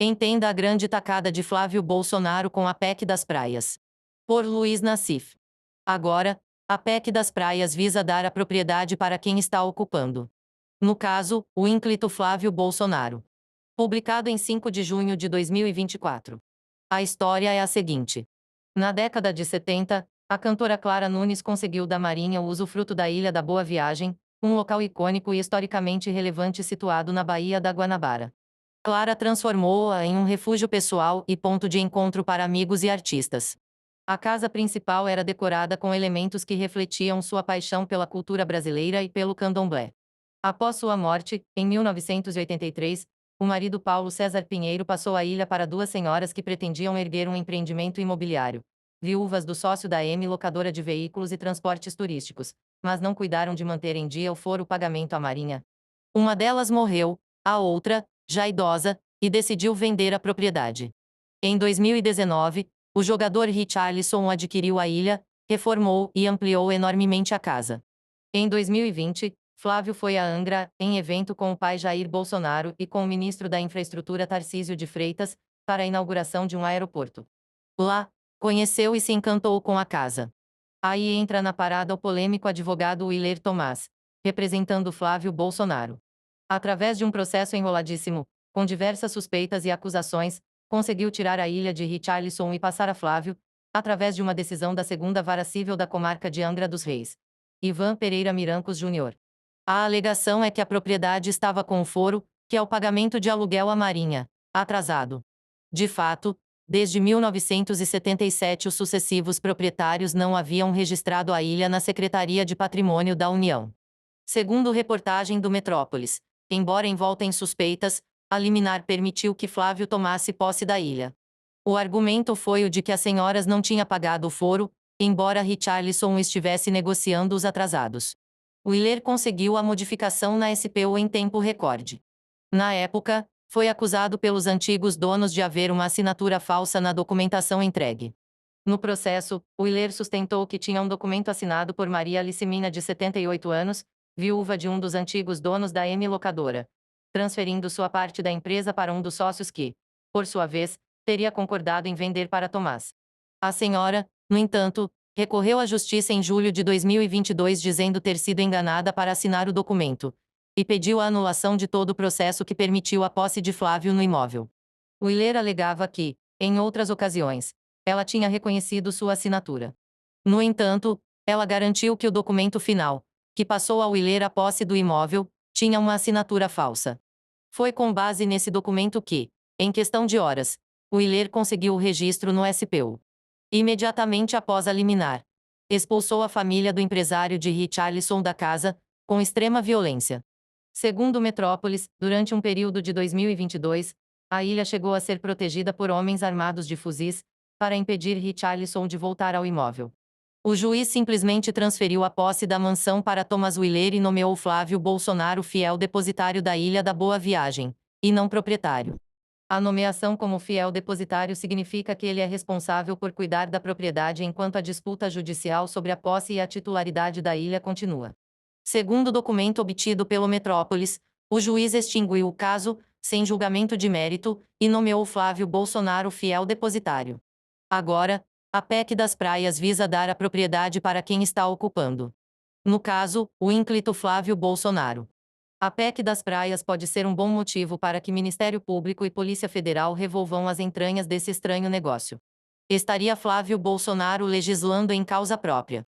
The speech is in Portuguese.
Entenda a grande tacada de Flávio Bolsonaro com a PEC das praias. Por Luiz Nassif. Agora, a PEC das praias visa dar a propriedade para quem está ocupando. No caso, o ínclito Flávio Bolsonaro. Publicado em 5 de junho de 2024. A história é a seguinte. Na década de 70, a cantora Clara Nunes conseguiu da Marinha o usufruto da Ilha da Boa Viagem, um local icônico e historicamente relevante situado na Baía da Guanabara. Clara transformou-a em um refúgio pessoal e ponto de encontro para amigos e artistas. A casa principal era decorada com elementos que refletiam sua paixão pela cultura brasileira e pelo candomblé. Após sua morte, em 1983, o marido Paulo César Pinheiro passou a ilha para duas senhoras que pretendiam erguer um empreendimento imobiliário, viúvas do sócio da M locadora de veículos e transportes turísticos, mas não cuidaram de manter em dia o foro pagamento à Marinha. Uma delas morreu, a outra, já idosa, e decidiu vender a propriedade. Em 2019, o jogador Richarlison adquiriu a ilha, reformou e ampliou enormemente a casa. Em 2020, Flávio foi a Angra, em evento com o pai Jair Bolsonaro e com o ministro da Infraestrutura Tarcísio de Freitas, para a inauguração de um aeroporto. Lá, conheceu e se encantou com a casa. Aí entra na parada o polêmico advogado Willer Tomás, representando Flávio Bolsonaro. Através de um processo enroladíssimo, com diversas suspeitas e acusações, conseguiu tirar a ilha de Richarlison e passar a Flávio, através de uma decisão da segunda vara civil da comarca de Angra dos Reis. Ivan Pereira Mirancos Júnior. A alegação é que a propriedade estava com o foro, que é o pagamento de aluguel à Marinha, atrasado. De fato, desde 1977 os sucessivos proprietários não haviam registrado a ilha na Secretaria de Patrimônio da União. Segundo reportagem do Metrópolis, embora envolta em suspeitas, a liminar permitiu que Flávio tomasse posse da ilha. O argumento foi o de que as senhoras não tinham pagado o foro, embora Richarlison estivesse negociando os atrasados. Willer conseguiu a modificação na SPO em tempo recorde. Na época, foi acusado pelos antigos donos de haver uma assinatura falsa na documentação entregue. No processo, Willer sustentou que tinha um documento assinado por Maria Alicimina, de 78 anos, viúva de um dos antigos donos da M locadora, transferindo sua parte da empresa para um dos sócios que, por sua vez, teria concordado em vender para Tomás. A senhora, no entanto, recorreu à justiça em julho de 2022 dizendo ter sido enganada para assinar o documento, e pediu a anulação de todo o processo que permitiu a posse de Flávio no imóvel. Willer alegava que, em outras ocasiões, ela tinha reconhecido sua assinatura. No entanto, ela garantiu que o documento final, que passou a Willer a posse do imóvel, tinha uma assinatura falsa. Foi com base nesse documento que, em questão de horas, Willer conseguiu o registro no SPU. Imediatamente após a liminar, expulsou a família do empresário de Richarlison da casa, com extrema violência. Segundo Metrópolis, durante um período de 2022, a ilha chegou a ser protegida por homens armados de fuzis, para impedir Richarlison de voltar ao imóvel. O juiz simplesmente transferiu a posse da mansão para Thomas Willer e nomeou Flávio Bolsonaro fiel depositário da Ilha da Boa Viagem, e não proprietário. A nomeação como fiel depositário significa que ele é responsável por cuidar da propriedade enquanto a disputa judicial sobre a posse e a titularidade da ilha continua. Segundo o documento obtido pelo Metrópolis, o juiz extinguiu o caso, sem julgamento de mérito, e nomeou Flávio Bolsonaro fiel depositário. Agora, a PEC das praias visa dar a propriedade para quem está ocupando. No caso, o ínclito Flávio Bolsonaro. A PEC das praias pode ser um bom motivo para que Ministério Público e Polícia Federal revolvam as entranhas desse estranho negócio. Estaria Flávio Bolsonaro legislando em causa própria?